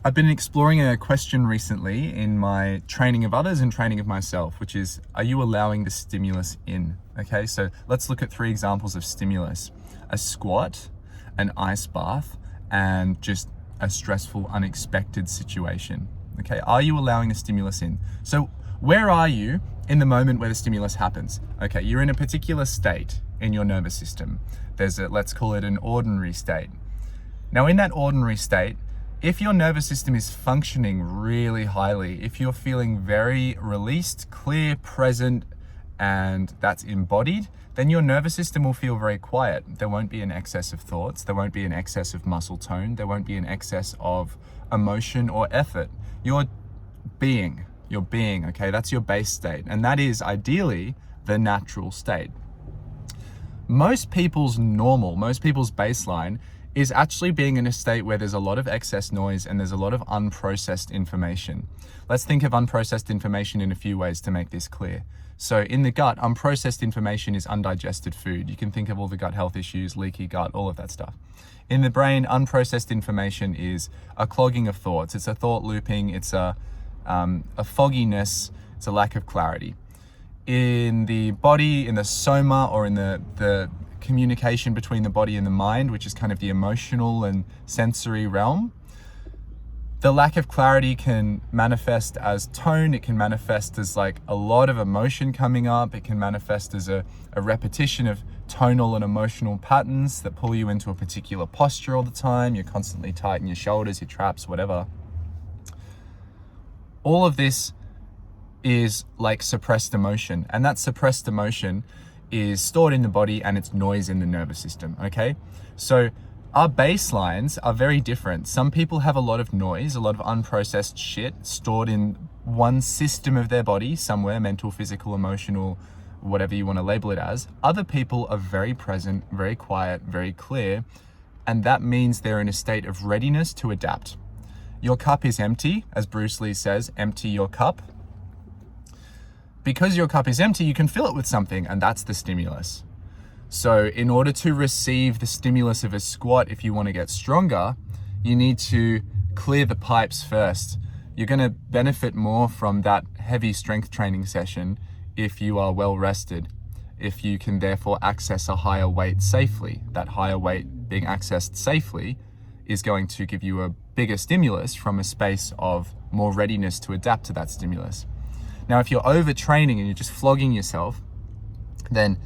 I've been exploring a question recently in my training of others and training of myself, which is, are you allowing the stimulus in? Okay, so let's look at 3 examples of stimulus: a squat, an ice bath, and just a stressful, unexpected situation. Okay, are you allowing the stimulus in? So where are you in the moment where the stimulus happens? Okay, you're in a particular state in your nervous system. There's let's call it an ordinary state. Now, in that ordinary state, if your nervous system is functioning really highly, if you're feeling very released, clear, present, and that's embodied, then your nervous system will feel very quiet. There won't be an excess of thoughts. There won't be an excess of muscle tone. There won't be an excess of emotion or effort. You're being, okay? That's your base state. And that is ideally the natural state. Most people's baseline is actually being in a state where there's a lot of excess noise and there's a lot of unprocessed information. Let's think of unprocessed information in a few ways to make this clear. So in the gut, unprocessed information is undigested food. You can think of all the gut health issues, leaky gut, all of that stuff. In the brain, unprocessed information is a clogging of thoughts. It's a thought looping. It's a fogginess. It's a lack of clarity. In the body, in the soma, or in the communication between the body and the mind, which is kind of the emotional and sensory realm, the lack of clarity can manifest as tone. It can manifest as like a lot of emotion coming up. It can manifest as a repetition of tonal and emotional patterns that pull you into a particular posture all the time. You're constantly tight in your shoulders, your traps, whatever. All of this is like suppressed emotion, and that suppressed emotion is stored in the body and it's noise in the nervous system, okay? So our baselines are very different. Some people have a lot of noise, a lot of unprocessed shit stored in one system of their body somewhere, mental, physical, emotional, whatever you want to label it as. Other people are very present, very quiet, very clear, and that means they're in a state of readiness to adapt. Your cup is empty, as Bruce Lee says, empty your cup. Because your cup is empty, you can fill it with something, and that's the stimulus. So in order to receive the stimulus of a squat, if you want to get stronger, you need to clear the pipes first. You're going to benefit more from that heavy strength training session if you are well rested, if you can therefore access a higher weight safely. That higher weight being accessed safely is going to give you a bigger stimulus from a space of more readiness to adapt to that stimulus. Now, if you're overtraining and you're just flogging yourself, then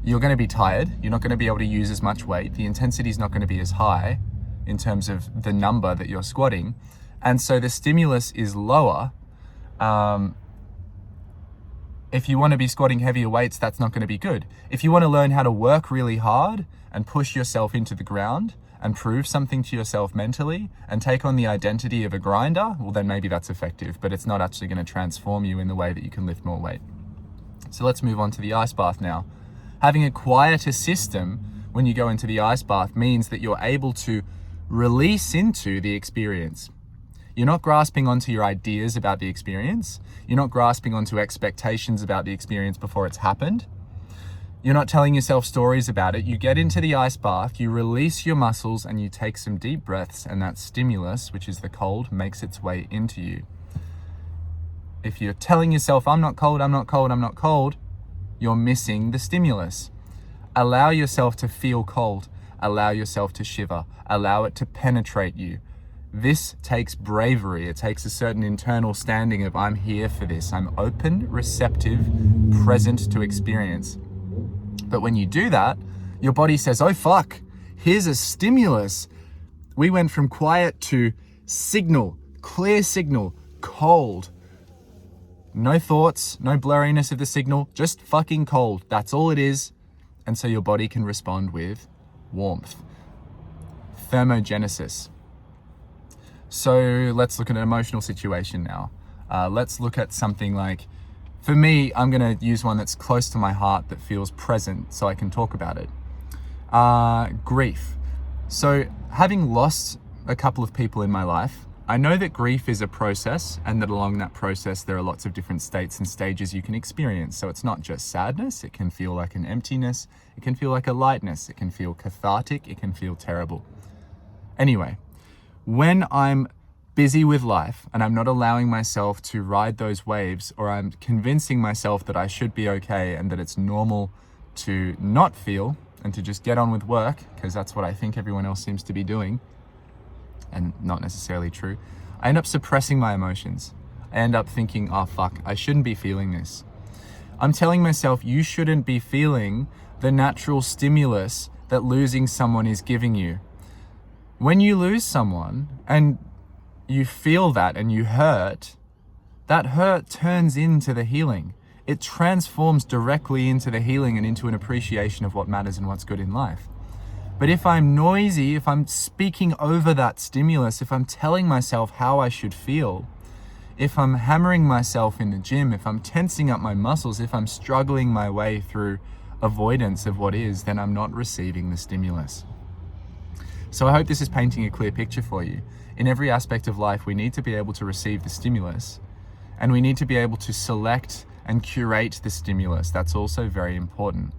you're going to be tired. You're not going to be able to use as much weight. The intensity is not going to be as high in terms of the number that you're squatting. And so the stimulus is lower. If you want to be squatting heavier weights, that's not going to be good. If you want to learn how to work really hard and push yourself into the ground and prove something to yourself mentally and take on the identity of a grinder, well, then maybe that's effective, but it's not actually going to transform you in the way that you can lift more weight. So let's move on to the ice bath now. Having a quieter system when you go into the ice bath means that you're able to release into the experience. You're not grasping onto your ideas about the experience. You're not grasping onto expectations about the experience before it's happened. You're not telling yourself stories about it. You get into the ice bath, you release your muscles, and you take some deep breaths, and that stimulus, which is the cold, makes its way into you. If you're telling yourself, I'm not cold, I'm not cold, I'm not cold, you're missing the stimulus. Allow yourself to feel cold. Allow yourself to shiver. Allow it to penetrate you. This takes bravery. It takes a certain internal standing of, I'm here for this. I'm open, receptive, present to experience. But when you do that, your body says, oh fuck, here's a stimulus. We went from quiet to signal, clear signal, cold. No thoughts, no blurriness of the signal, just fucking cold. That's all it is. And so your body can respond with warmth. Thermogenesis. So let's look at an emotional situation now. Let's look at something like, for me, I'm going to use one that's close to my heart that feels present so I can talk about it. Grief. So having lost a couple of people in my life, I know that grief is a process, and that along that process there are lots of different states and stages you can experience. So it's not just sadness. It can feel like an emptiness. It can feel like a lightness. It can feel cathartic. It can feel terrible. Anyway, when I'm busy with life and I'm not allowing myself to ride those waves, or I'm convincing myself that I should be okay and that it's normal to not feel and to just get on with work, because that's what I think everyone else seems to be doing, and not necessarily true, I end up suppressing my emotions. I end up thinking, oh fuck, I shouldn't be feeling this. I'm telling myself you shouldn't be feeling the natural stimulus that losing someone is giving you. When you lose someone and you feel that and you hurt, that hurt turns into the healing. It transforms directly into the healing and into an appreciation of what matters and what's good in life. But if I'm noisy, if I'm speaking over that stimulus, if I'm telling myself how I should feel, if I'm hammering myself in the gym, if I'm tensing up my muscles, if I'm struggling my way through avoidance of what is, then I'm not receiving the stimulus. So I hope this is painting a clear picture for you. In every aspect of life, we need to be able to receive the stimulus, and we need to be able to select and curate the stimulus. That's also very important,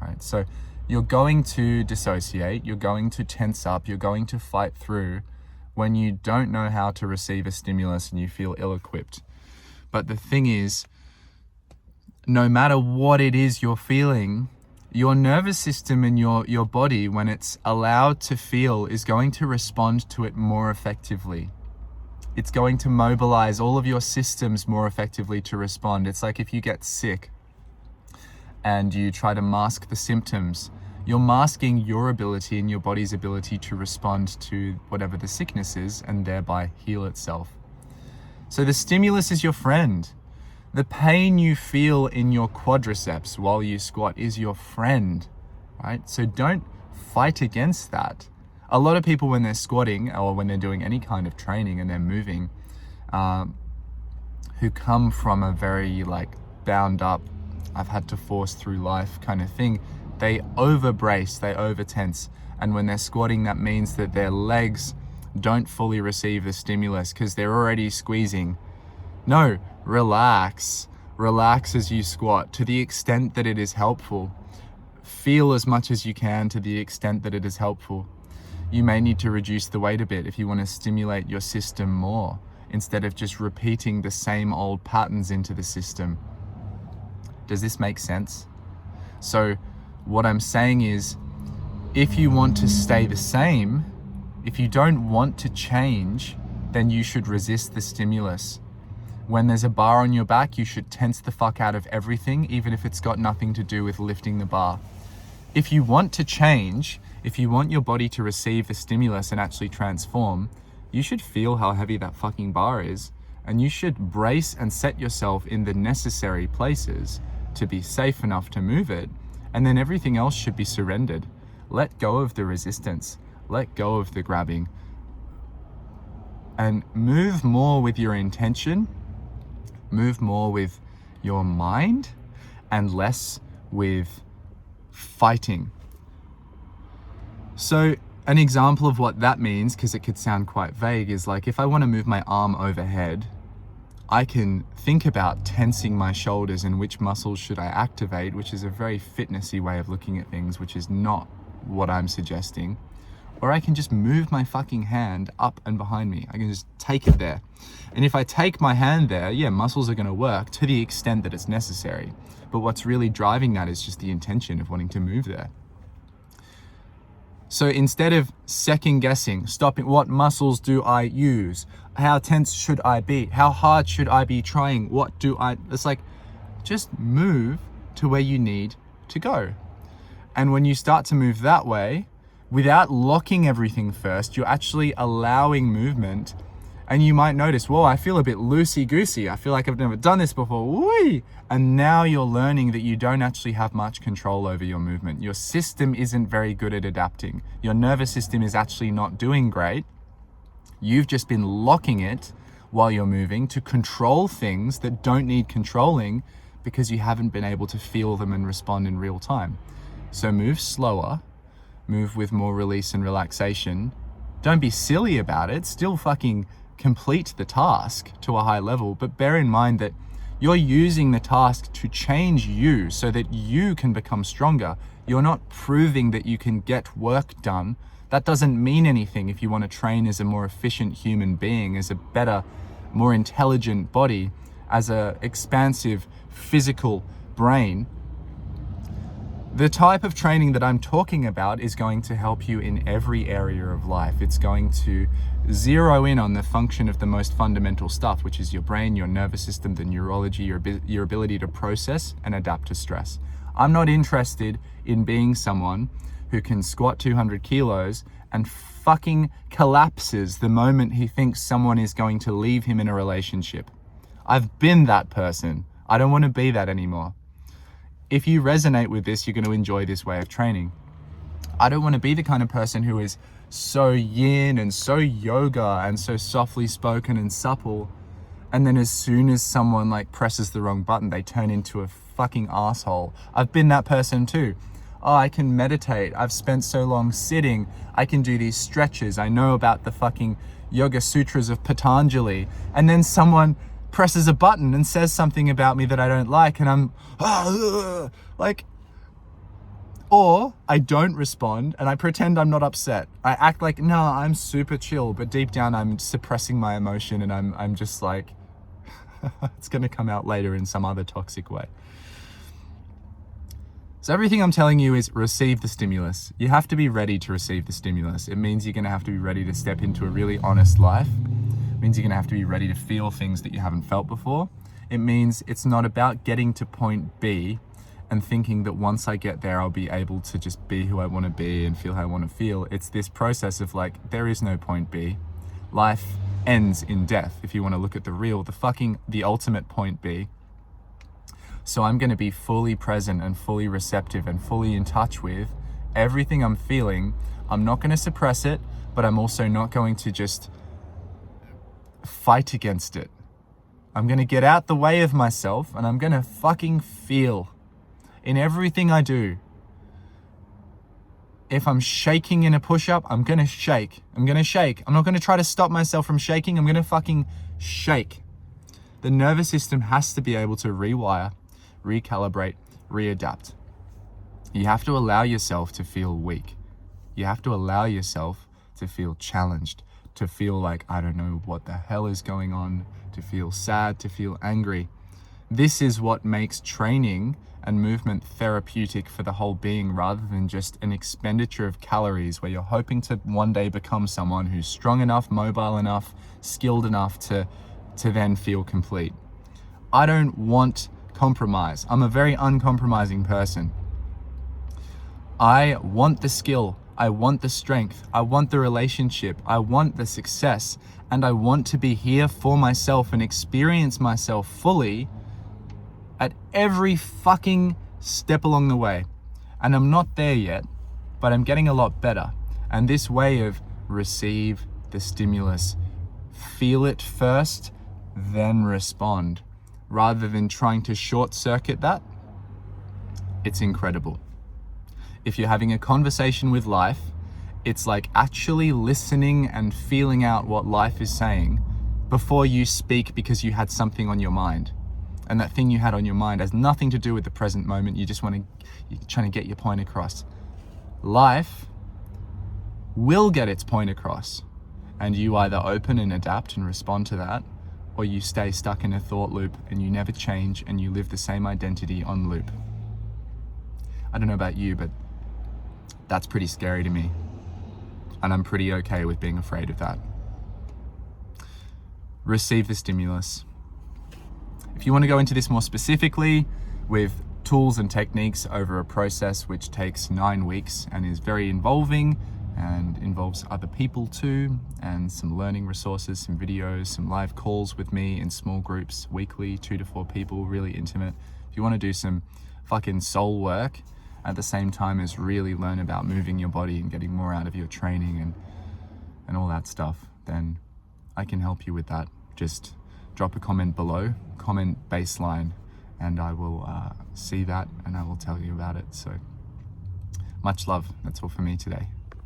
right? So you're going to dissociate, you're going to tense up, you're going to fight through when you don't know how to receive a stimulus and you feel ill-equipped. But the thing is, no matter what it is you're feeling, your nervous system and your body, when it's allowed to feel, is going to respond to it more effectively. It's going to mobilize all of your systems more effectively to respond. It's like if you get sick and you try to mask the symptoms, you're masking your ability and your body's ability to respond to whatever the sickness is and thereby heal itself. So the stimulus is your friend. The pain you feel in your quadriceps while you squat is your friend, right? So don't fight against that. A lot of people, when they're squatting or when they're doing any kind of training and they're moving, who come from a very bound up, I've had to force through life kind of thing, they over brace, they over tense. And when they're squatting, that means that their legs don't fully receive the stimulus because they're already squeezing. No, relax. Relax as you squat to the extent that it is helpful. Feel as much as you can to the extent that it is helpful. You may need to reduce the weight a bit if you want to stimulate your system more, instead of just repeating the same old patterns into the system. Does this make sense? So what I'm saying is, if you want to stay the same, if you don't want to change, then you should resist the stimulus. When there's a bar on your back, you should tense the fuck out of everything, even if it's got nothing to do with lifting the bar. If you want to change, if you want your body to receive the stimulus and actually transform, you should feel how heavy that fucking bar is, and you should brace and set yourself in the necessary places to be safe enough to move it, and then everything else should be surrendered. Let go of the resistance, let go of the grabbing, and move more with your intention, move more with your mind, and less with fighting. So an example of what that means, because it could sound quite vague, is like if I want to move my arm overhead, I can think about tensing my shoulders and which muscles should I activate, which is a very fitnessy way of looking at things, which is not what I'm suggesting. Or I can just move my fucking hand up and behind me. I can just take it there. And if I take my hand there, yeah, muscles are going to work to the extent that it's necessary. But what's really driving that is just the intention of wanting to move there. So instead of second guessing, stopping, what muscles do I use? How tense should I be? How hard should I be trying? It's like, just move to where you need to go. And when you start to move that way, without locking everything first, you're actually allowing movement. And you might notice, whoa, I feel a bit loosey-goosey. I feel like I've never done this before. Whee! And now you're learning that you don't actually have much control over your movement. Your system isn't very good at adapting. Your nervous system is actually not doing great. You've just been locking it while you're moving to control things that don't need controlling because you haven't been able to feel them and respond in real time. So move slower, move with more release and relaxation. Don't be silly about it. Still fucking complete the task to a high level, but bear in mind that you're using the task to change you so that you can become stronger. You're not proving that you can get work done That doesn't mean anything if you want to train as a more efficient human being, as a better, more intelligent body, as a expansive physical brain. The type of training that I'm talking about is going to help you in every area of life. It's going to zero in on the function of the most fundamental stuff, which is your brain, your nervous system, the neurology, your ability to process and adapt to stress. I'm not interested in being someone who can squat 200 kilos and fucking collapses the moment he thinks someone is going to leave him in a relationship. I've been that person. I don't want to be that anymore. If you resonate with this, you're going to enjoy this way of training. I don't want to be the kind of person who is so yin and so yoga and so softly spoken and supple, and then as soon as someone like presses the wrong button, they turn into a fucking asshole. I've been that person too. Oh, I can meditate. I've spent so long sitting. I can do these stretches. I know about the fucking Yoga Sutras of Patanjali. And then someone presses a button and says something about me that I don't like, and I'm like, or I don't respond and I pretend I'm not upset. I act like, no, I'm super chill, but deep down I'm suppressing my emotion, and I'm just like, it's gonna come out later in some other toxic way. So everything I'm telling you is receive the stimulus. You have to be ready to receive the stimulus. It means you're gonna have to be ready to step into a really honest life. It means you're gonna have to be ready to feel things that you haven't felt before. It means it's not about getting to point B and thinking that once I get there, I'll be able to just be who I wanna be and feel how I wanna feel. It's this process of like, there is no point B. Life ends in death. If you wanna look at the ultimate point B. So I'm gonna be fully present and fully receptive and fully in touch with everything I'm feeling. I'm not gonna suppress it, but I'm also not going to just fight against it. I'm gonna get out the way of myself, and I'm gonna fucking feel in everything I do. If I'm shaking in a push-up, I'm gonna shake. I'm not gonna try to stop myself from shaking. I'm gonna fucking shake. The nervous system has to be able to rewire, recalibrate, readapt. You have to allow yourself to feel weak. You have to allow yourself to feel challenged, to feel like, I don't know what the hell is going on, to feel sad, to feel angry. This is what makes training and movement therapeutic for the whole being, rather than just an expenditure of calories where you're hoping to one day become someone who's strong enough, mobile enough, skilled enough to then feel complete. I don't want compromise. I'm a very uncompromising person. I want the skill. I want the strength. I want the relationship. I want the success. And I want to be here for myself and experience myself fully at every fucking step along the way. And I'm not there yet, but I'm getting a lot better. And this way of receive the stimulus, feel it first, then respond, rather than trying to short circuit that, it's incredible. If you're having a conversation with life, it's like actually listening and feeling out what life is saying before you speak, because you had something on your mind. And that thing you had on your mind has nothing to do with the present moment. You're trying to get your point across. Life will get its point across, and you either open and adapt and respond to that, or you stay stuck in a thought loop and you never change and you live the same identity on loop. I don't know about you, but that's pretty scary to me. And I'm pretty okay with being afraid of that. Receive the stimulus. If you want to go into this more specifically with tools and techniques over a process which takes 9 weeks and is very involving and involves other people too, and some learning resources, some videos, some live calls with me in small groups weekly, 2 to 4 people, really intimate. If you want to do some fucking soul work at the same time as really learn about moving your body and getting more out of your training and all that stuff, then I can help you with that. Just drop a comment below, comment baseline, and I will see that and I will tell you about it. So much love. That's all for me today.